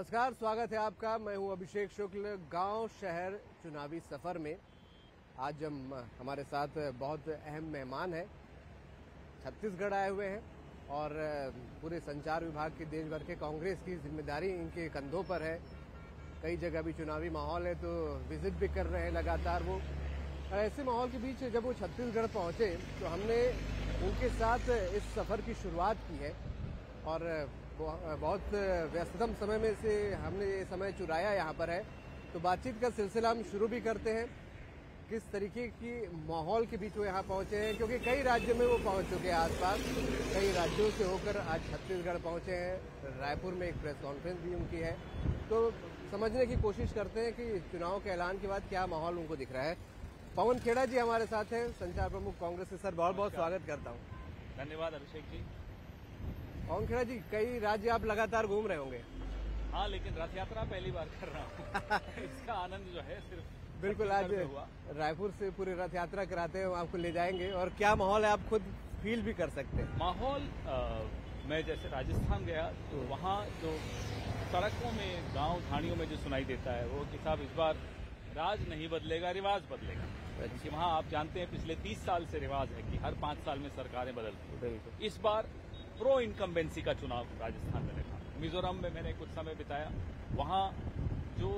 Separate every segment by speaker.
Speaker 1: नमस्कार, स्वागत है आपका। मैं हूं अभिषेक शुक्ल। गांव शहर चुनावी सफर में आज हमारे साथ बहुत अहम मेहमान हैं। छत्तीसगढ़ आए हुए हैं और पूरे संचार विभाग की देश भर के कांग्रेस की जिम्मेदारी इनके कंधों पर है। कई जगह भी चुनावी माहौल है तो विजिट भी कर रहे हैं लगातार वो। ऐसे माहौल के बीच जब वो छत्तीसगढ़ पहुंचे तो हमने उनके साथ इस सफर की शुरुआत की है और बहुत व्यस्ततम समय में से हमने ये समय चुराया यहाँ पर है, तो बातचीत का सिलसिला हम शुरू भी करते हैं। किस तरीके की माहौल के बीच वो यहाँ पहुंचे हैं, क्योंकि कई राज्यों में वो पहुंच चुके हैं आसपास, कई राज्यों से होकर आज छत्तीसगढ़ पहुंचे हैं। रायपुर में एक प्रेस कॉन्फ्रेंस भी उनकी है, तो समझने की कोशिश करते हैं कि चुनाव के ऐलान के बाद क्या माहौल उनको दिख रहा है। पवन खेड़ा जी हमारे साथ हैं, संचार प्रमुख कांग्रेस से। सर बहुत बहुत स्वागत करता हूँ।
Speaker 2: धन्यवाद अभिषेक जी।
Speaker 1: पवन खेड़ा जी, कई राज्य आप लगातार घूम रहे होंगे।
Speaker 2: हाँ, लेकिन रथ यात्रा पहली बार कर रहा हूँ। इसका आनंद जो है सिर्फ
Speaker 1: बिल्कुल। आज रायपुर से पूरी रथ यात्रा कराते हैं, आपको ले जाएंगे और क्या माहौल है आप खुद फील भी कर सकते हैं।
Speaker 2: माहौल मैं जैसे राजस्थान गया तो वहाँ जो सड़कों में, गांव झाड़ियों में जो सुनाई देता है वो कि साहब इस बार राज नहीं बदलेगा, रिवाज बदलेगा। क्योंकि वहाँ आप जानते हैं पिछले 30 साल से रिवाज है कि हर 5 साल में सरकारें बदलती हैं। इस बार प्रो इनकम्बेंसी का चुनाव राजस्थान में देखा। मिजोरम में मैंने कुछ समय बिताया, वहाँ जो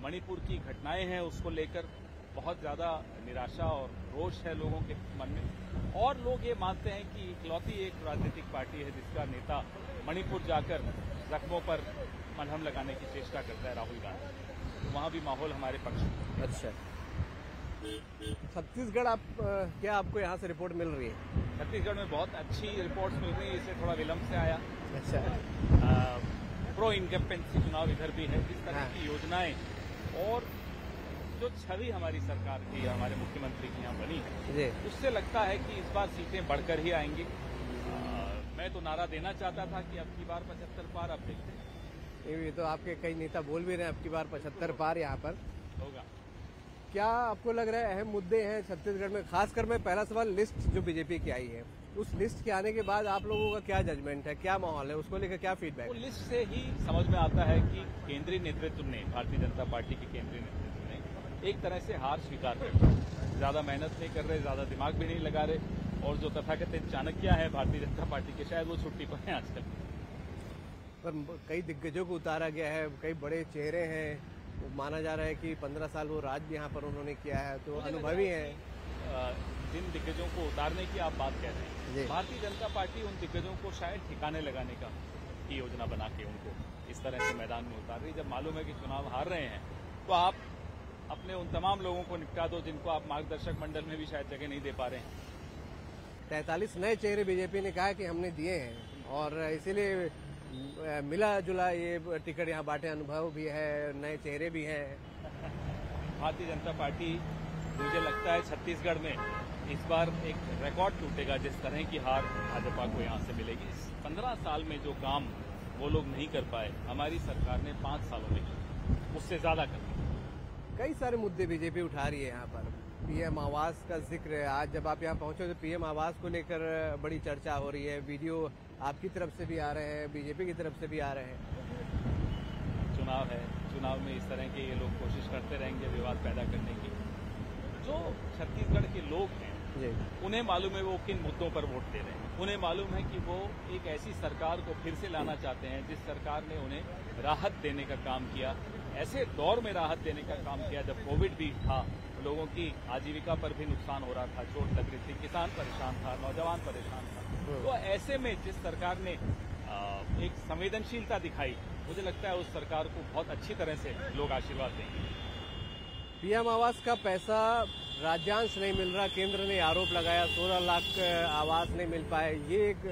Speaker 2: मणिपुर की घटनाएं हैं उसको लेकर बहुत ज्यादा निराशा और रोष है लोगों के मन में, और लोग ये मानते हैं कि इकलौती एक राजनीतिक पार्टी है जिसका नेता मणिपुर जाकर जख्मों पर मलहम लगाने की चेष्टा करता है, राहुल गांधी। तो वहाँ भी माहौल हमारे पक्ष में।
Speaker 1: अच्छा, छत्तीसगढ़ क्या आपको यहाँ से रिपोर्ट मिल रही है?
Speaker 2: छत्तीसगढ़ में बहुत अच्छी रिपोर्ट्स मिल रही है, इसे थोड़ा विलंब से आया।
Speaker 1: अच्छा,
Speaker 2: प्रो इनकम्बेंसी चुनाव इधर भी है। इस तरह की योजनाएं और जो छवि हमारी सरकार की, हमारे मुख्यमंत्री की यहाँ बनी है, उससे लगता है कि इस बार सीटें बढ़कर ही आएंगी। मैं तो नारा देना चाहता था कि अब की बार 75 पार। अब देखते हैं।
Speaker 1: ये तो आपके कई नेता बोल भी रहे हैं अब की बार 75 पार यहाँ पर
Speaker 2: होगा।
Speaker 1: क्या आपको लग रहा है अहम मुद्दे हैं छत्तीसगढ़ में? खासकर मैं पहला सवाल, लिस्ट जो बीजेपी की आई है, उस लिस्ट के आने के बाद आप लोगों का क्या जजमेंट है, क्या माहौल है, उसको लेकर क्या फीडबैक?
Speaker 2: वो लिस्ट से ही समझ में आता है कि केंद्रीय नेतृत्व ने, भारतीय जनता पार्टी के केंद्रीय नेतृत्व ने एक तरह से हार स्वीकार कर ली। ज्यादा मेहनत नहीं कर रहे, ज्यादा दिमाग भी नहीं लगा रहे, और जो तथाकथित चाणक्य है भारतीय जनता पार्टी के, शायद वो छुट्टी पर हैं आजकल।
Speaker 1: पर कई दिग्गजों को उतारा गया है, कई बड़े चेहरे हैं, माना जा रहा है कि 15 साल वो राज भी यहाँ पर उन्होंने किया है, तो अनुभवी हैं।
Speaker 2: जिन दिग्गजों को उतारने की आप बात कह रहे हैं, भारतीय जनता पार्टी उन दिग्गजों को शायद ठिकाने लगाने की योजना बना के उनको इस तरह से मैदान में उतार रही। जब मालूम है कि चुनाव हार रहे हैं तो आप अपने उन तमाम लोगों को निपटा दो जिनको आप मार्गदर्शक मंडल में भी शायद जगह नहीं दे पा रहे हैं।
Speaker 1: 43 नए चेहरे बीजेपी ने कहा कि हमने दिए हैं और इसीलिए मिला जुला ये टिकट यहाँ बांटे। अनुभव भी है, नए चेहरे भी हैं।
Speaker 2: भारतीय जनता पार्टी, मुझे लगता है छत्तीसगढ़ में इस बार एक रिकॉर्ड टूटेगा जिस तरह की हार भाजपा को यहाँ से मिलेगी। 15 साल में जो काम वो लोग नहीं कर पाए, हमारी सरकार ने 5 सालों में उससे ज्यादा कर दिया।
Speaker 1: कई सारे मुद्दे बीजेपी उठा रही है यहाँ पर। पीएम आवास का जिक्र है, आज जब आप यहाँ पहुंचे तो पीएम आवास को लेकर बड़ी चर्चा हो रही है। वीडियो आपकी तरफ से भी आ रहे हैं, बीजेपी की तरफ से भी आ रहे हैं।
Speaker 2: चुनाव है, चुनाव में इस तरह के ये लोग कोशिश करते रहेंगे विवाद पैदा करने की। जो छत्तीसगढ़ के लोग हैं उन्हें मालूम है वो किन मुद्दों पर वोट दे रहे हैं। उन्हें मालूम है कि वो एक ऐसी सरकार को फिर से लाना चाहते हैं जिस सरकार ने उन्हें राहत देने का काम किया, ऐसे दौर में राहत देने का काम किया जब कोविड भी था, लोगों की आजीविका पर भी नुकसान हो रहा था, चोट लग रही थी, किसान परेशान था, नौजवान परेशान था। तो ऐसे में जिस सरकार ने एक संवेदनशीलता दिखाई, मुझे लगता है उस सरकार को बहुत अच्छी तरह से लोग आशीर्वाद देंगे।
Speaker 1: पीएम आवास का पैसा राज्यांश नहीं मिल रहा, केंद्र ने आरोप लगाया 16 लाख आवास नहीं मिल पाए। ये एक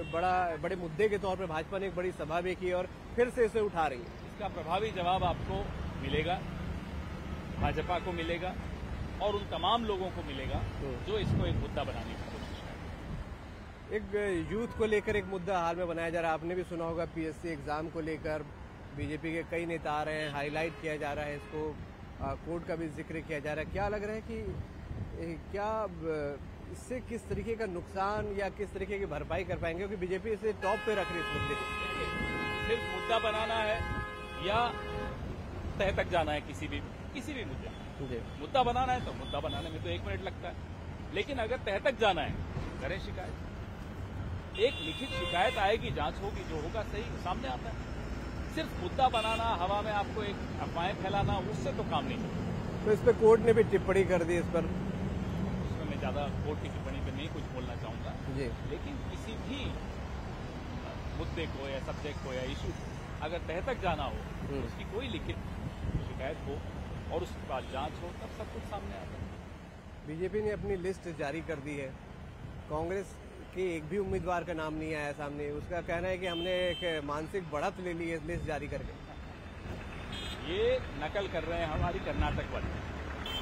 Speaker 1: बड़े मुद्दे के तौर पर भाजपा ने एक बड़ी सभा भी की और फिर से इसे उठा रही है।
Speaker 2: इसका प्रभावी जवाब आपको मिलेगा, भाजपा को मिलेगा और उन तमाम लोगों को मिलेगा जो इसको एक मुद्दा बनाने की कोशिश करें।
Speaker 1: एक यूथ को लेकर एक मुद्दा हाल में बनाया जा रहा है, आपने भी सुना होगा। पीएससी एग्जाम को लेकर बीजेपी के कई नेता आ रहे हैं, हाईलाइट किया जा रहा है इसको, कोर्ट का भी जिक्र किया जा रहा है। क्या लग रहा है कि क्या इससे किस तरीके का नुकसान या किस तरीके की भरपाई कर पाएंगे, क्योंकि बीजेपी इसे टॉप पे रख रही है इस मुद्दे को?
Speaker 2: देखिए, सिर्फ मुद्दा बनाना है या तह तक जाना है किसी भी मुद्दे
Speaker 1: जी।
Speaker 2: मुद्दा बनाना है तो मुद्दा बनाने में तो 1 मिनट लगता है, लेकिन अगर तह तक जाना है करें शिकायत, एक लिखित शिकायत आएगी, जांच होगी, जो होगा सही सामने आता है। सिर्फ मुद्दा बनाना, हवा में आपको एक अफवाहें फैलाना, उससे तो काम नहीं चलता।
Speaker 1: तो इस पर कोर्ट ने भी टिप्पणी कर दी इस पर।
Speaker 2: उसमें मैं ज्यादा कोर्ट की टिप्पणी पर नहीं कुछ बोलना चाहूंगा
Speaker 1: जी।
Speaker 2: लेकिन किसी भी मुद्दे को या सब्जेक्ट को या इशू अगर तह तक जाना हो, उसकी कोई लिखित शिकायत हो और उसके बाद जांच हो, तब सब कुछ सामने आता है।
Speaker 1: बीजेपी ने अपनी लिस्ट जारी कर दी है, कांग्रेस के एक भी उम्मीदवार का नाम नहीं आया सामने। उसका कहना है कि हमने एक मानसिक बढ़त ले ली है लिस्ट जारी करके।
Speaker 2: ये नकल कर रहे हैं हमारी कर्नाटक वाली,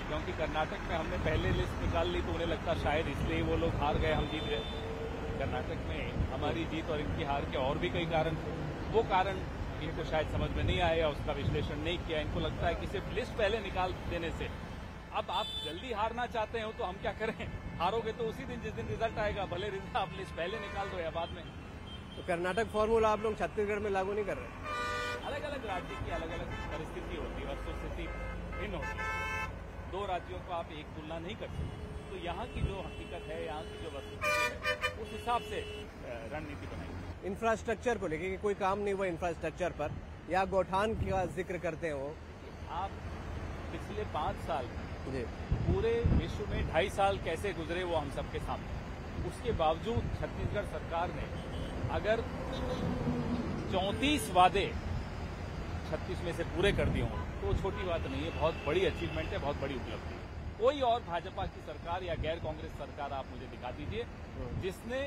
Speaker 2: क्योंकि कर्नाटक में हमने पहले लिस्ट निकाल ली तो उन्हें लगता शायद इसलिए वो लोग हार गए, हम जीत गए। कर्नाटक में हमारी जीत और इनकी हार के और भी कई कारण थे। वो कारण इनको शायद समझ में नहीं आया, उसका विश्लेषण नहीं किया। इनको लगता है कि सिर्फ लिस्ट पहले निकाल देने से, अब आप जल्दी हारना चाहते हो तो हम क्या करें, हारोगे तो उसी दिन जिस दिन रिजल्ट आएगा, भले रिजल्ट आप लिस्ट पहले निकाल दो या बाद में।
Speaker 1: तो कर्नाटक फॉर्मूला आप लोग छत्तीसगढ़ में लागू नहीं कर रहे?
Speaker 2: अलग अलग राज्य की अलग अलग परिस्थिति होती है, वस्तुस्थिति भिन्न होती है। 2 राज्यों को आप एक तुलना नहीं कर सकते। तो यहाँ की जो हकीकत है, यहाँ की जो वस्तुस्थिति है, उस हिसाब से रणनीति बनाई।
Speaker 1: इंफ्रास्ट्रक्चर को लेके कि कोई काम नहीं हुआ इंफ्रास्ट्रक्चर पर, या गौठान का जिक्र करते हैं वो।
Speaker 2: आप पिछले 5 साल
Speaker 1: जी।
Speaker 2: पूरे विश्व में 2.5 साल कैसे गुजरे वो हम सबके सामने। उसके बावजूद छत्तीसगढ़ सरकार ने अगर 34 वादे 36 में से पूरे कर दिए हों तो छोटी बात नहीं है, बहुत बड़ी अचीवमेंट है, बहुत बड़ी उपलब्धि है। कोई और भाजपा की सरकार या गैर कांग्रेस सरकार आप मुझे दिखा दीजिए जिसने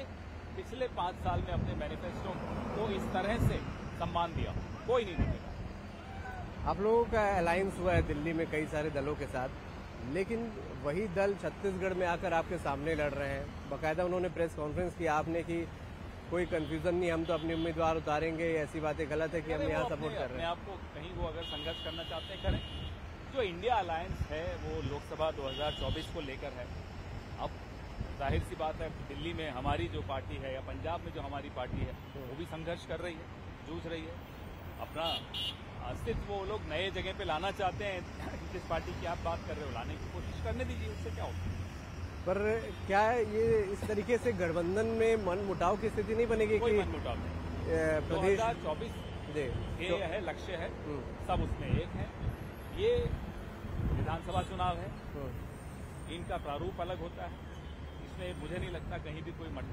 Speaker 2: पिछले 5 साल में अपने मैनिफेस्टो को इस तरह से सम्मान दिया, कोई नहीं दिखेगा।
Speaker 1: आप लोगों का अलायंस हुआ है दिल्ली में कई सारे दलों के साथ, लेकिन वही दल छत्तीसगढ़ में आकर आपके सामने लड़ रहे हैं। बाकायदा उन्होंने प्रेस कॉन्फ्रेंस किया आपने कि कोई कंफ्यूजन नहीं, हम तो अपने उम्मीदवार उतारेंगे, ऐसी बातें गलत है कि हम यहाँ सपोर्ट कर रहे हैं।
Speaker 2: आपको कहीं वो अगर संघर्ष करना चाहते हैं करें। जो इंडिया अलायंस है वो लोकसभा 2024 को लेकर है। अब जाहिर सी बात है दिल्ली में हमारी जो पार्टी है या पंजाब में जो हमारी पार्टी है वो भी संघर्ष कर रही है, जूझ रही है। अपना अस्तित्व वो लोग नए जगह पे लाना चाहते हैं। जिस पार्टी की आप बात कर रहे हो लाने की कोशिश करने दीजिए, उससे क्या होगा।
Speaker 1: पर क्या ये इस तरीके से गठबंधन में मन मुटाव की स्थिति नहीं बनेगी?
Speaker 2: कोई
Speaker 1: कि
Speaker 2: मन मुटाव नहीं।
Speaker 1: प्रदेश
Speaker 2: 2024 ये है लक्ष्य है, सब उसमें एक है। ये विधानसभा चुनाव है, इनका प्रारूप अलग होता है। इसमें मुझे नहीं लगता कहीं भी कोई मन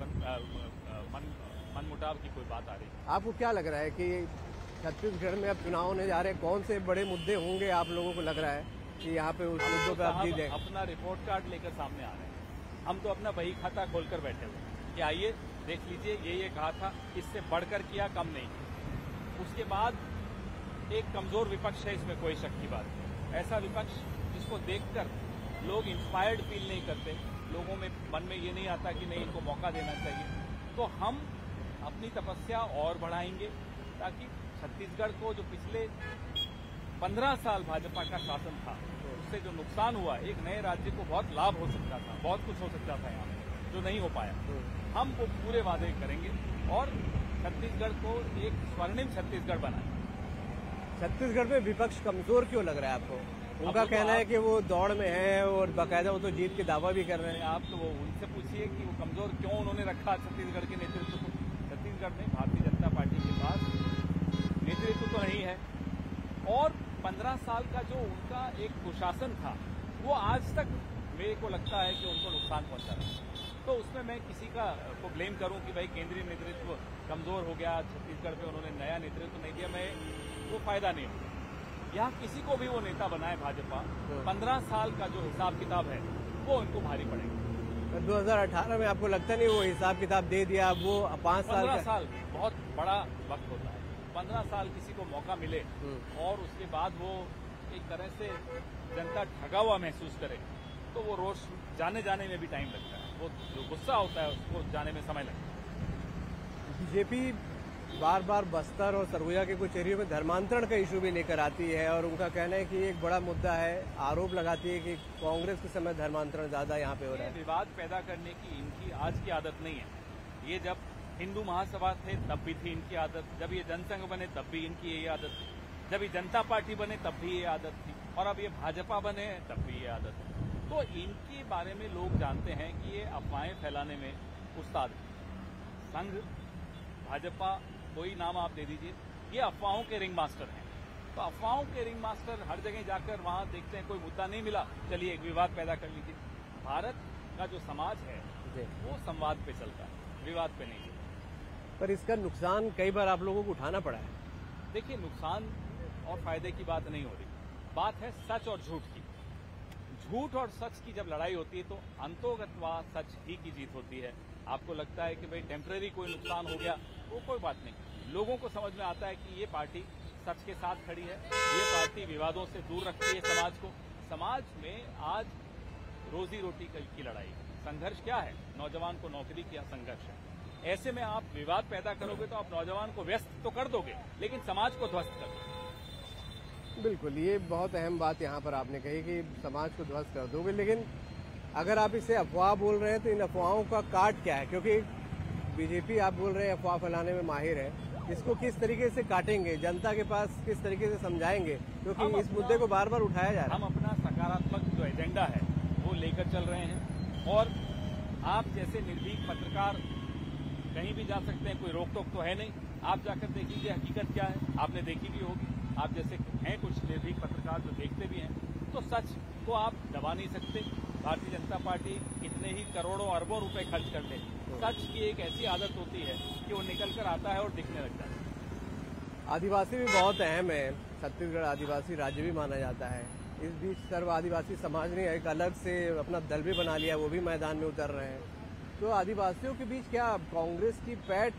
Speaker 2: मुटाव की कोई बात आ रही है।
Speaker 1: आपको क्या लग रहा है कि छत्तीसगढ़ में अब चुनाव होने जा रहे हैं, कौन से बड़े मुद्दे होंगे आप लोगों को लग रहा है कि यहाँ पे उस मुद्दों पे आप जीत जाएंगे?
Speaker 2: अपना रिपोर्ट कार्ड लेकर सामने आ रहे हैं। हम तो अपना बही खाता खोलकर बैठे हुए कि आइए देख लीजिए, ये कहा था, इससे बढ़कर किया, कम नहीं किया। उसके बाद एक कमजोर विपक्ष है, इसमें कोई शक की बात नहीं। ऐसा विपक्ष जिसको देखकर लोग इंस्पायर्ड फील नहीं करते, लोगों में मन में ये नहीं आता कि नहीं इनको मौका देना चाहिए। तो हम अपनी तपस्या और बढ़ाएंगे ताकि छत्तीसगढ़ को जो पिछले 15 साल भाजपा का शासन था उससे जो नुकसान हुआ, एक नए राज्य को बहुत लाभ हो सकता था, बहुत कुछ हो सकता था यहाँ जो नहीं हो पाया। हम वो पूरे वादे करेंगे और छत्तीसगढ़ को एक स्वर्णिम छत्तीसगढ़ बनाएंगे।
Speaker 1: छत्तीसगढ़ में विपक्ष कमजोर क्यों लग रहा है आपको? उनका कहना है कि वो दौड़ में है और बाकायदा वो तो जीत के दावा भी कर रहे हैं।
Speaker 2: आप तो वो उनसे पूछिए कि वो कमजोर क्यों उन्होंने रखा छत्तीसगढ़ के नेतृत्व को। छत्तीसगढ़ में भारतीय जनता पार्टी के पास नेतृत्व तो नहीं है और 15 साल का जो उनका एक कुशासन था वो आज तक मेरे को लगता है कि उनको नुकसान पहुंचा रहा है। तो उसमें मैं किसी का को ब्लेम करूं कि भाई केंद्रीय नेतृत्व कमजोर हो गया, छत्तीसगढ़ पे उन्होंने नया नेतृत्व नहीं दिया, मैं वो फायदा नहीं होगा। यहाँ किसी को भी वो नेता बनाए भाजपा, 15 साल का जो हिसाब किताब है वो उनको भारी पड़ेगा।
Speaker 1: 2018 में आपको लगता नहीं वो हिसाब किताब दे दिया? वो 5 साल
Speaker 2: 15 साल बहुत बड़ा वक्त होता है। 15 साल किसी को मौका मिले और उसके बाद वो एक तरह से जनता ठगा हुआ महसूस करे तो वो रोष जाने में भी टाइम लगता है। वो जो गुस्सा होता है उसको जाने में समय लगता है।
Speaker 1: बीजेपी बार बार बस्तर और सरगुजा के कुछ एरियो में धर्मांतरण का इशू भी लेकर आती है और उनका कहना है कि एक बड़ा मुद्दा है, आरोप लगाती है कि कांग्रेस के समय धर्मांतरण ज्यादा यहाँ पे हो रहा है।
Speaker 2: विवाद पैदा करने की इनकी आज की आदत नहीं है। ये जब हिंदू महासभा थे तब भी थी इनकी आदत, जब ये जनसंघ बने तब भी इनकी यही आदत थी। जब ये जनता पार्टी बने तब भी ये आदत थी, और अब ये भाजपा बने तब भी ये आदत है। तो इनके बारे में लोग जानते हैं कि ये अफवाहें फैलाने में उस्ताद हैं। संघ, भाजपा, कोई नाम आप दे दीजिए, ये अफवाहों के रिंग मास्टर हैं। तो अफवाहों के रिंग मास्टर हर जगह जाकर वहां देखते हैं कोई मुद्दा नहीं मिला, चलिए एक विवाद पैदा कर लीजिए। भारत का जो समाज है वो संवाद पे चलता है, विवाद पे नहीं चलता।
Speaker 1: पर इसका नुकसान कई बार आप लोगों को उठाना पड़ा है।
Speaker 2: देखिए, नुकसान और फायदे की बात नहीं हो रही, बात है सच और झूठ की। झूठ और सच की जब लड़ाई होती है तो अंतोगतवा सच ही की जीत होती है। आपको लगता है कि भाई टेम्परेरी कोई नुकसान हो गया, वो कोई बात नहीं। लोगों को समझ में आता है कि ये पार्टी सच के साथ खड़ी है, ये पार्टी विवादों से दूर रखती है समाज को। समाज में आज रोजी रोटी की लड़ाई, संघर्ष क्या है? नौजवान को नौकरी का संघर्ष है। ऐसे में आप विवाद पैदा करोगे तो आप नौजवान को व्यस्त तो कर दोगे, लेकिन समाज को ध्वस्त कर दोगे।
Speaker 1: बिल्कुल, ये बहुत अहम बात यहाँ पर आपने कही कि समाज को ध्वस्त कर दोगे। लेकिन अगर आप इसे अफवाह बोल रहे हैं तो इन अफवाहों का काट क्या है? क्योंकि बीजेपी आप बोल रहे हैं अफवाह फैलाने में माहिर है, इसको किस तरीके से काटेंगे, जनता के पास किस तरीके से समझाएंगे? क्योंकि इस मुद्दे को बार बार उठाया जा रहा है।
Speaker 2: हम अपना सकारात्मक जो एजेंडा है वो लेकर चल रहे हैं, और आप जैसे निर्भीक पत्रकार कहीं भी जा सकते हैं, कोई रोक टोक तो है नहीं। आप जाकर देखिए हकीकत क्या है, आपने देखी भी होगी। आप जैसे हैं कुछ निर्भीक पत्रकार जो देखते भी हैं, तो सच को आप दबा नहीं सकते। भारतीय जनता पार्टी कितने ही करोड़ों अरबों रुपए खर्च कर ले, सच की एक ऐसी आदत होती है कि वो निकल कर आता है और दिखने लगता है।
Speaker 1: आदिवासी भी बहुत अहम है, छत्तीसगढ़ आदिवासी राज्य भी माना जाता है। इस बीच सर्व आदिवासी समाज ने एक अलग से अपना दल भी बना लिया, वो भी मैदान में उतर रहे हैं। तो आदिवासियों के बीच क्या कांग्रेस की पैठ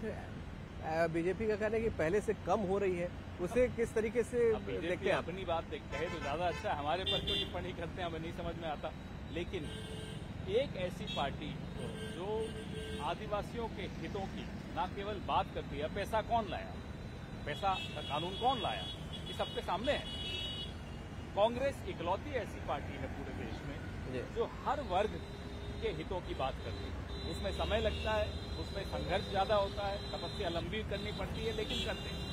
Speaker 1: बीजेपी का कहना है कि पहले से कम हो रही है, उसे किस तरीके से देखते हैं?
Speaker 2: अपनी बात कहे तो ज्यादा अच्छा है, हमारे पर क्यों टिप्पणी करते हैं हमें नहीं समझ में आता। लेकिन एक ऐसी पार्टी जो आदिवासियों के हितों की न केवल बात करती है, पैसा कौन लाया, पैसा का कानून कौन लाया, ये सबके सामने है। कांग्रेस इकलौती ऐसी पार्टी है पूरे देश में जो हर वर्ग के हितों की बात करती है। उसमें समय लगता है, उसमें संघर्ष ज्यादा होता है, तपस्या लंबी करनी पड़ती है, लेकिन करते हैं।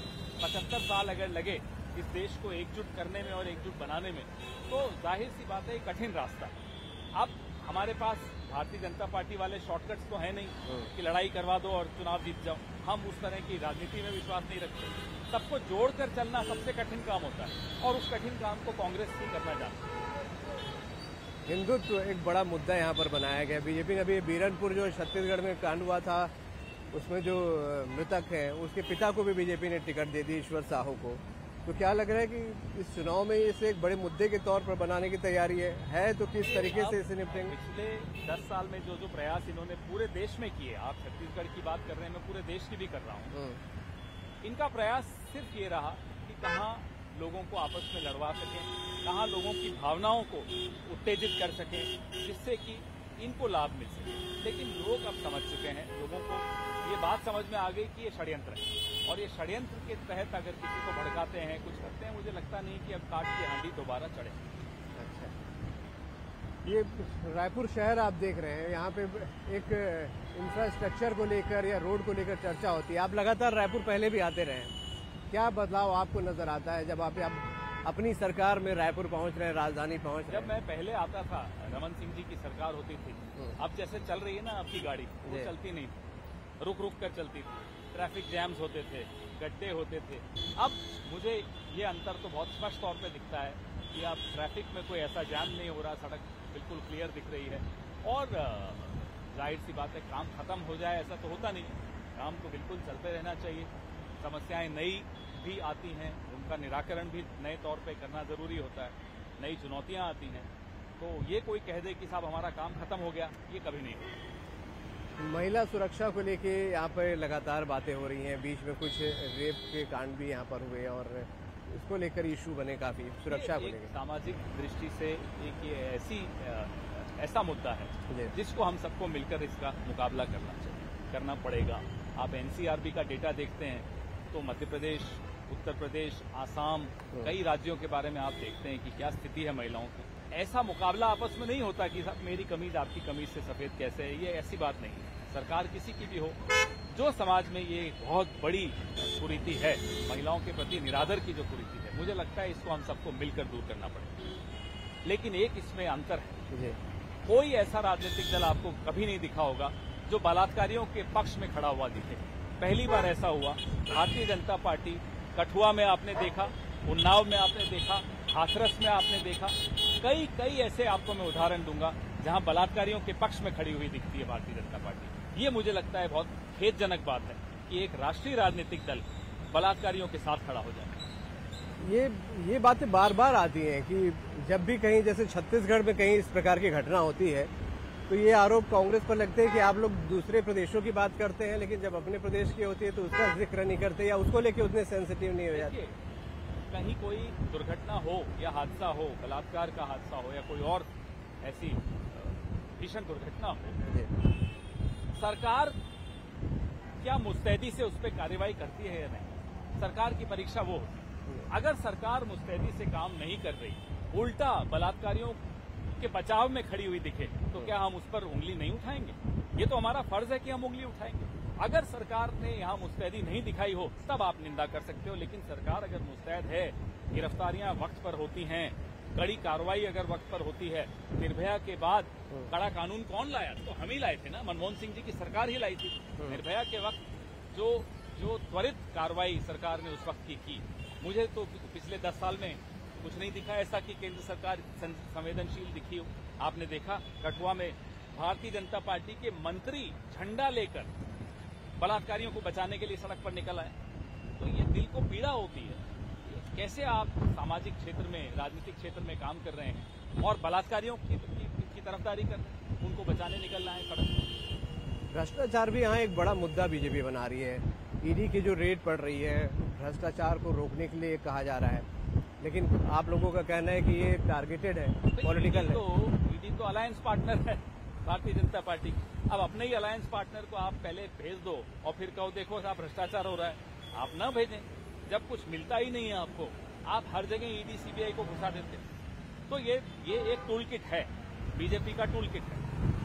Speaker 2: 75 साल अगर लगे इस देश को एकजुट करने में और एकजुट बनाने में, तो जाहिर सी बात है कठिन रास्ता है। अब हमारे पास भारतीय जनता पार्टी वाले शॉर्टकट्स तो है नहीं कि लड़ाई करवा दो और चुनाव जीत जाओ। हम उस तरह की राजनीति में विश्वास नहीं रखते। सबको जोड़कर चलना सबसे कठिन काम होता है, और उस कठिन काम को कांग्रेस ही करना चाहती है।
Speaker 1: हिंदुत्व एक बड़ा मुद्दा यहाँ पर बनाया गया। बीजेपी ने अभी बीरनपुर जो छत्तीसगढ़ में कांड हुआ था, उसमें जो मृतक है उसके पिता को भी बीजेपी ने टिकट दे दी, ईश्वर साहू को। तो क्या लग रहा है कि इस चुनाव में इसे एक बड़े मुद्दे के तौर पर बनाने की तैयारी है तो किस तरीके से इसे निपटेंगे?
Speaker 2: पिछले 10 साल में जो प्रयास इन्होंने पूरे देश में किए, आप छत्तीसगढ़ की बात कर रहे हैं, मैं पूरे देश की भी कर रहा हूँ। इनका प्रयास सिर्फ ये रहा कि कहाँ लोगों को आपस में लड़वा सकें, कहाँ लोगों की भावनाओं को उत्तेजित कर सकें, जिससे कि इनको लाभ मिल सके। लेकिन लोग अब समझ चुके हैं, लोगों को ये बात समझ में आ गई कि ये षड्यंत्र है, और ये षड्यंत्र के तहत अगर किसी को भड़काते हैं, कुछ करते हैं, मुझे लगता नहीं कि अब काट की हांडी दोबारा चढ़े।
Speaker 1: अच्छा, ये रायपुर शहर आप देख रहे हैं, यहाँ पे एक इंफ्रास्ट्रक्चर को लेकर या रोड को लेकर चर्चा होती है। आप लगातार रायपुर पहले भी आते रहे हैं, क्या बदलाव आपको नजर आता है जब आप अपनी सरकार में रायपुर पहुंच रहे हैं, राजधानी पहुंच रहे हैं?
Speaker 2: जब मैं पहले आता था, रमन सिंह जी की सरकार होती थी, अब जैसे चल रही है ना आपकी गाड़ी, वो चलती नहीं थी, रुक रुक कर चलती थी, ट्रैफिक जैम्स होते थे, गड्ढे होते थे। अब मुझे ये अंतर तो बहुत स्पष्ट तौर पे दिखता है कि अब ट्रैफिक में कोई ऐसा जैम नहीं हो रहा, सड़क बिल्कुल क्लियर दिख रही है। और जाहिर सी बात है, काम खत्म हो जाए ऐसा तो होता नहीं, काम तो बिल्कुल चलते रहना चाहिए। समस्याएं नई भी आती हैं, उनका निराकरण भी नए तौर पे करना जरूरी होता है, नई चुनौतियां आती हैं। तो ये कोई कह दे कि साहब हमारा काम खत्म हो गया, ये कभी नहीं होगा।
Speaker 1: महिला सुरक्षा को लेके यहाँ पर लगातार बातें हो रही हैं, बीच में कुछ रेप के कांड भी यहाँ पर हुए और इसको लेकर इशू बने काफी, सुरक्षा को लेकर।
Speaker 2: सामाजिक दृष्टि से एक ये ऐसा मुद्दा है जिसको हम सबको मिलकर इसका मुकाबला करना पड़ेगा। आप एनसीआरबी का डेटा देखते हैं तो मध्य प्रदेश, उत्तर प्रदेश, आसाम, कई राज्यों के बारे में आप देखते हैं कि क्या स्थिति है महिलाओं की। ऐसा मुकाबला आपस में नहीं होता कि मेरी कमीज आपकी कमीज से सफेद कैसे है, ये ऐसी बात नहीं है। सरकार किसी की भी हो, जो समाज में ये बहुत बड़ी कुरीति है, महिलाओं के प्रति निरादर की जो कुरीति है, मुझे लगता है इसको हम सबको मिलकर दूर करना पड़ेगा। लेकिन एक इसमें अंतर है, कोई ऐसा राजनीतिक दल आपको कभी नहीं दिखा होगा जो बलात्कारियों के पक्ष में खड़ा हुआ दिखे। पहली बार ऐसा हुआ। भारतीय जनता पार्टी कठुआ में आपने देखा, उन्नाव में आपने देखा, हाथरस में आपने देखा, कई ऐसे आपको मैं उदाहरण दूंगा जहां बलात्कारियों के पक्ष में खड़ी हुई दिखती है भारतीय जनता पार्टी। ये मुझे लगता है बहुत खेदजनक बात है कि एक राष्ट्रीय राजनीतिक दल बलात्कारियों के साथ खड़ा हो जाए।
Speaker 1: ये बातें बार बार आती हैं कि जब भी कहीं जैसे छत्तीसगढ़ में कहीं इस प्रकार की घटना होती है तो ये आरोप कांग्रेस पर लगते हैं कि आप लोग दूसरे प्रदेशों की बात करते हैं, लेकिन जब अपने प्रदेश की होती है तो उसका जिक्र नहीं करते या उसको लेके उतने सेंसिटिव नहीं हो जाते।
Speaker 2: कहीं कोई दुर्घटना हो या हादसा हो, बलात्कार का हादसा हो या कोई और ऐसी भीषण दुर्घटना हो, सरकार क्या मुस्तैदी से उस पर कार्रवाई करती है या नहीं? सरकार की परीक्षा वो होती है। अगर सरकार मुस्तैदी से काम नहीं कर रही, उल्टा बलात्कारियों के बचाव में खड़ी हुई दिखे, तो क्या हम उस पर उंगली नहीं उठाएंगे? ये तो हमारा फर्ज है कि हम उंगली उठाएंगे। अगर सरकार ने यहाँ मुस्तैदी नहीं दिखाई हो तब आप निंदा कर सकते हो, लेकिन सरकार अगर मुस्तैद है, गिरफ्तारियां वक्त पर होती हैं, कड़ी कार्रवाई अगर वक्त पर होती है, निर्भया के बाद कड़ा कानून कौन लाया? तो हम ही लाए थे ना, मनमोहन सिंह जी की सरकार ही लाई थी। निर्भया के वक्त जो त्वरित कार्रवाई सरकार ने उस वक्त की, मुझे तो पिछले 10 साल में कुछ नहीं दिखा ऐसा कि केंद्र सरकार संवेदनशील दिखी हो। आपने देखा कठुआ में भारतीय जनता पार्टी के मंत्री झंडा लेकर बलात्कारियों को बचाने के लिए सड़क पर निकल आए। तो ये दिल को पीड़ा होती है। कैसे आप सामाजिक क्षेत्र में, राजनीतिक क्षेत्र में काम कर रहे हैं और बलात्कारियों की तरफदारी कर रहे हैं, उनको बचाने निकल रहे हैं सड़क पर।
Speaker 1: भ्रष्टाचार भी यहाँ एक बड़ा मुद्दा बीजेपी बना रही है। ईडी की जो रेड पड़ रही है, भ्रष्टाचार को रोकने के लिए कहा जा रहा है, लेकिन आप लोगों का कहना है कि ये टारगेटेड है, पॉलिटिकल है।
Speaker 2: ईडी तो अलायंस पार्टनर है भारतीय जनता पार्टी की। अब अपने ही अलायंस पार्टनर को आप पहले भेज दो और फिर कहो देखो साहब भ्रष्टाचार हो रहा है। आप न भेजें, जब कुछ मिलता ही नहीं है आपको, आप हर जगह ईडी सीबीआई को घुसा देते। तो ये एक टूल किट है, बीजेपी का टूल किट है।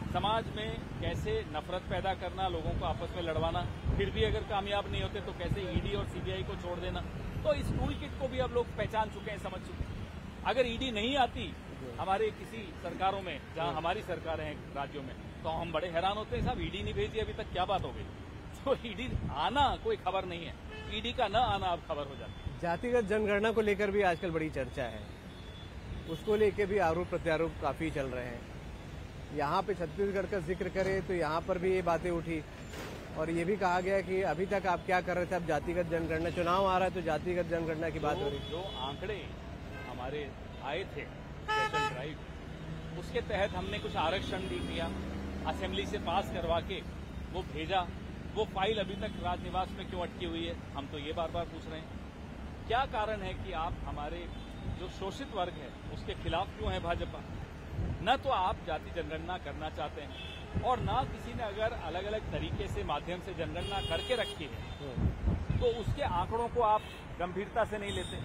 Speaker 2: समाज में कैसे नफरत पैदा करना, लोगों को आपस में लड़वाना, फिर भी अगर कामयाब नहीं होते तो कैसे ईडी और सीबीआई को छोड़ देना। तो इस टूल किट को भी अब लोग पहचान चुके हैं, समझ चुके हैं। अगर ईडी नहीं आती हमारे किसी सरकारों में, जहां हमारी सरकारें हैं राज्यों में, तो हम बड़े हैरान होते हैं साहब ईडी नहीं भेजी अभी तक, क्या बात हो गई? तो ईडी आना कोई खबर नहीं है, ईडी का न आना अब खबर हो जाती है।
Speaker 1: जातिगत जनगणना को लेकर भी आजकल बड़ी चर्चा है, उसको लेकर भी आरोप प्रत्यारोप काफी चल रहे हैं। यहाँ पे छत्तीसगढ़ का जिक्र करें तो यहाँ पर भी ये बातें उठी और ये भी कहा गया कि अभी तक आप क्या कर रहे थे, अब जातिगत जनगणना, चुनाव आ रहा है तो जातिगत जनगणना की बात हो रही है।
Speaker 2: जो आंकड़े हमारे आए थे स्पेशल ड्राइव, उसके तहत हमने कुछ आरक्षण भी दिया, असेंबली से पास करवा के वो भेजा। वो फाइल अभी तक राजनिवास में क्यों अटकी हुई है, हम तो ये बार बार पूछ रहे हैं। क्या कारण है कि आप हमारे जो शोषित वर्ग है उसके खिलाफ क्यों है भाजपा? न तो आप जाति जनगणना करना चाहते हैं और न किसी ने अगर अलग अलग तरीके से माध्यम से जनगणना करके रखी है तो उसके आंकड़ों को आप गंभीरता से नहीं लेते।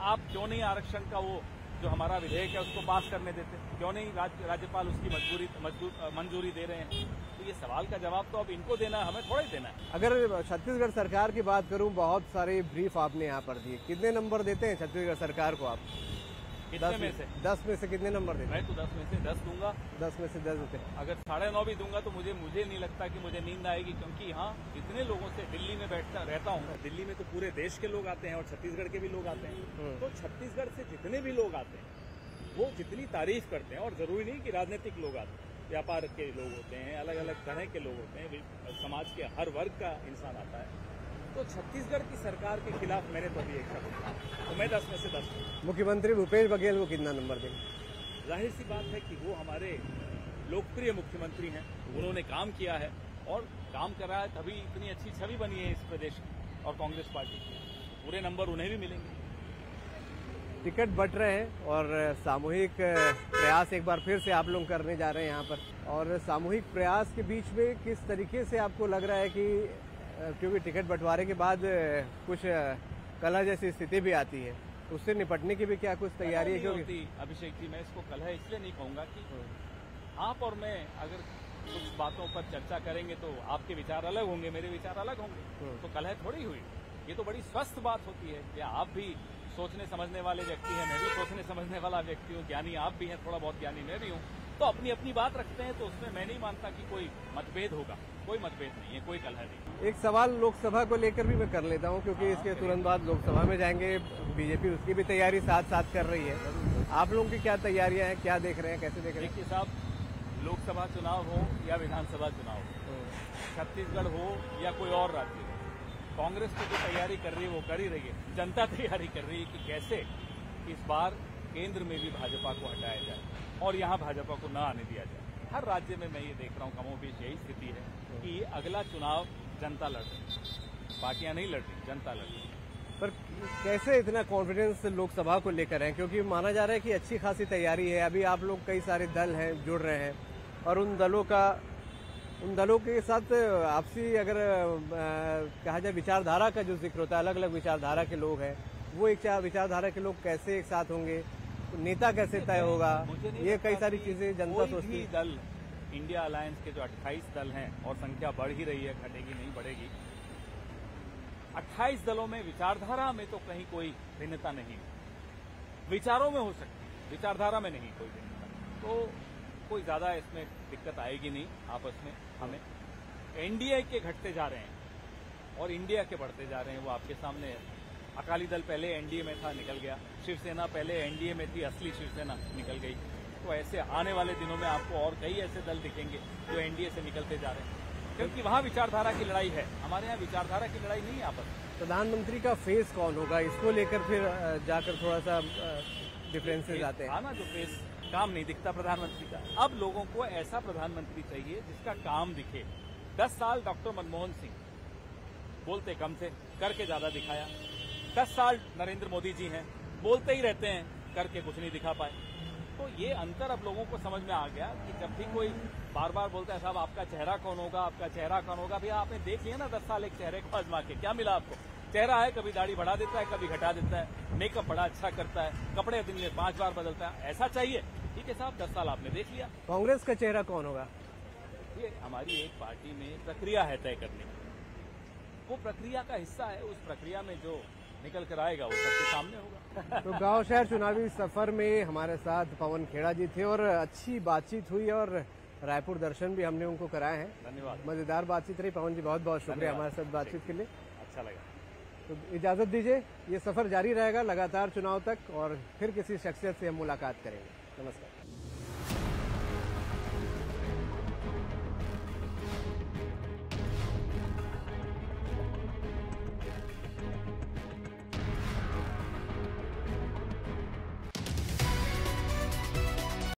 Speaker 2: आप क्यों नहीं आरक्षण का वो जो हमारा विधेयक है उसको पास करने देते? क्यों नहीं राज्यपाल उसकी मंजूरी दे रहे हैं? तो ये सवाल का जवाब तो अब इनको देना, हमें थोड़ा ही देना है।
Speaker 1: अगर छत्तीसगढ़ सरकार की बात करूं, बहुत सारे ब्रीफ आपने यहाँ पर दिए, कितने नंबर देते हैं छत्तीसगढ़ सरकार को आप?
Speaker 2: कितने में से?
Speaker 1: 10 में से कितने नंबर देते हैं?
Speaker 2: मैं तो 10 में से 10 दूंगा।
Speaker 1: 10 में से 10 देते हैं।
Speaker 2: अगर 9.5 भी दूंगा तो मुझे नहीं लगता कि मुझे नींद आएगी, क्योंकि यहाँ जितने लोगों से दिल्ली में रहता हूँ, दिल्ली में तो पूरे देश के लोग आते हैं और छत्तीसगढ़ के भी लोग आते हैं। तो छत्तीसगढ़ से जितने भी लोग आते हैं वो जितनी तारीफ करते हैं, और जरूरी नहीं कि राजनीतिक लोग आते हैं, व्यापार के लोग होते हैं, अलग अलग तरह के लोग होते हैं, समाज के हर वर्ग का इंसान आता है। तो छत्तीसगढ़ की सरकार के खिलाफ मैंने तो अभी एक शब्द कहा, तो मैं 10 में से 10।
Speaker 1: मुख्यमंत्री भूपेश बघेल को कितना नंबर देंगे?
Speaker 2: जाहिर सी बात है कि वो हमारे लोकप्रिय मुख्यमंत्री हैं, उन्होंने काम किया है और काम करा है, तभी इतनी अच्छी छवि बनी है इस प्रदेश की और कांग्रेस पार्टी की। पूरे नंबर उन्हें भी मिलेंगे।
Speaker 1: टिकट बंट रहे हैं और सामूहिक प्रयास एक बार फिर से आप लोग करने जा रहे हैं यहाँ पर, और सामूहिक प्रयास के बीच में किस तरीके से आपको लग रहा है कि क्योंकि टिकट बंटवारे के बाद कुछ कलह जैसी स्थिति भी आती है, उससे निपटने की भी क्या कुछ तैयारी है? क्योंकि
Speaker 2: अभिषेक जी, मैं इसको कलह इसलिए नहीं कहूंगा कि आप और मैं अगर कुछ बातों पर चर्चा करेंगे तो आपके विचार अलग होंगे, मेरे विचार अलग होंगे, तो कलह थोड़ी हुई। ये तो बड़ी स्वस्थ बात होती है कि आप भी सोचने समझने वाले व्यक्ति हैं, मैं भी सोचने समझने वाला व्यक्ति हूँ, ज्ञानी आप भी हैं, थोड़ा बहुत ज्ञानी मैं भी हूँ, तो अपनी अपनी बात रखते हैं, तो उसमें मैं नहीं मानता कि कोई मतभेद होगा। कोई मतभेद नहीं है, कोई कलह नहीं।
Speaker 1: एक सवाल लोकसभा को लेकर भी मैं कर लेता हूँ, क्योंकि इसके तुरंत बाद लोकसभा में जाएंगे। बीजेपी उसकी भी तैयारी साथ साथ कर रही है। आप लोगों की क्या तैयारियां हैं, क्या देख रहे हैं, कैसे देख रहे हैं?
Speaker 2: देखिए साहब, लोकसभा चुनाव हो या विधानसभा चुनाव हो, छत्तीसगढ़ हो या कोई और राज्य हो, कांग्रेस तो जो तैयारी कर रही है वो कर ही रही है। जनता तैयारी कर रही है कि कैसे इस बार केंद्र में भी भाजपा को हटाया जाए और यहाँ भाजपा को न आने दिया जाए। हर राज्य में मैं ये देख रहा हूँ, कमोबेश यही स्थिति है कि अगला चुनाव जनता लड़ रही, पार्टियां नहीं लड़ रही, जनता लड़ रही।
Speaker 1: पर कैसे इतना कॉन्फिडेंस लोकसभा को लेकर है, क्योंकि माना जा रहा है कि अच्छी खासी तैयारी है। अभी आप लोग कई सारे दल हैं जुड़ रहे हैं, और उन दलों के साथ आपसी अगर कहा जाए विचारधारा का जो जिक्र होता है, अलग अलग विचारधारा के लोग हैं, वो एक विचारधारा के लोग कैसे एक साथ होंगे, नेता कैसे तय होगा, ये कई सारी चीजें जनता सोचती है।
Speaker 2: दल इंडिया अलायंस के जो 28 दल हैं, और संख्या बढ़ ही रही है, घटेगी नहीं बढ़ेगी, 28 दलों में विचारधारा में तो कहीं कोई भिन्नता नहीं है। विचारों में हो सकती है, विचारधारा में नहीं कोई भिन्नता, तो कोई ज्यादा इसमें दिक्कत आएगी नहीं आपस में। हमें एनडीए के घटते जा रहे हैं और इंडिया के बढ़ते जा रहे हैं, वो आपके सामने है। अकाली दल पहले एनडीए में था, निकल गया। शिवसेना पहले एनडीए में थी, असली शिवसेना निकल गई। तो ऐसे आने वाले दिनों में आपको और कई ऐसे दल दिखेंगे जो एनडीए से निकलते जा रहे हैं, क्योंकि वहां विचारधारा की लड़ाई है। हमारे यहाँ विचारधारा की लड़ाई नहीं है आपस में।
Speaker 1: प्रधानमंत्री का फेस कौन होगा, इसको लेकर फिर जाकर थोड़ा सा डिफरेंसेज आते हैं।
Speaker 2: ना जो फेस, काम नहीं दिखता प्रधानमंत्री का। अब लोगों को ऐसा प्रधानमंत्री चाहिए जिसका काम दिखे। 10 साल डॉक्टर मनमोहन सिंह बोलते कम थे, करके ज्यादा दिखाया। 10 साल नरेंद्र मोदी जी हैं, बोलते ही रहते हैं, करके कुछ नहीं दिखा पाए। तो ये अंतर अब लोगों को समझ में आ गया कि जब भी कोई बार बार बोलता है साहब आपका चेहरा कौन होगा, आपका चेहरा कौन होगा, भैया आपने देख लिया ना 10 साल एक चेहरे को आजमा के, क्या मिला आपको? चेहरा है, कभी दाढ़ी बढ़ा देता है, कभी घटा देता है, मेकअप बड़ा अच्छा करता है, कपड़े दिन में 5 बार बदलता है, ऐसा चाहिए। ठीक है साहब, 10 साल आपने देख लिया।
Speaker 1: कांग्रेस का चेहरा कौन होगा?
Speaker 2: ये हमारी एक पार्टी में प्रक्रिया है तय करने की, वो प्रक्रिया का हिस्सा है। उस प्रक्रिया में जो निकल कर आएगा वो सबके सामने होगा।
Speaker 1: तो गांव शहर चुनावी सफर में हमारे साथ पवन खेड़ा जी थे, और अच्छी बातचीत हुई, और रायपुर दर्शन भी हमने उनको कराए हैं।
Speaker 2: धन्यवाद,
Speaker 1: मजेदार बातचीत रही। पवन जी बहुत बहुत शुक्रिया हमारे साथ बातचीत के लिए।
Speaker 2: अच्छा लगा।
Speaker 1: तो इजाजत दीजिए, ये सफर जारी रहेगा लगातार चुनाव तक, और फिर किसी शख्सियत से हम मुलाकात करेंगे। नमस्कार।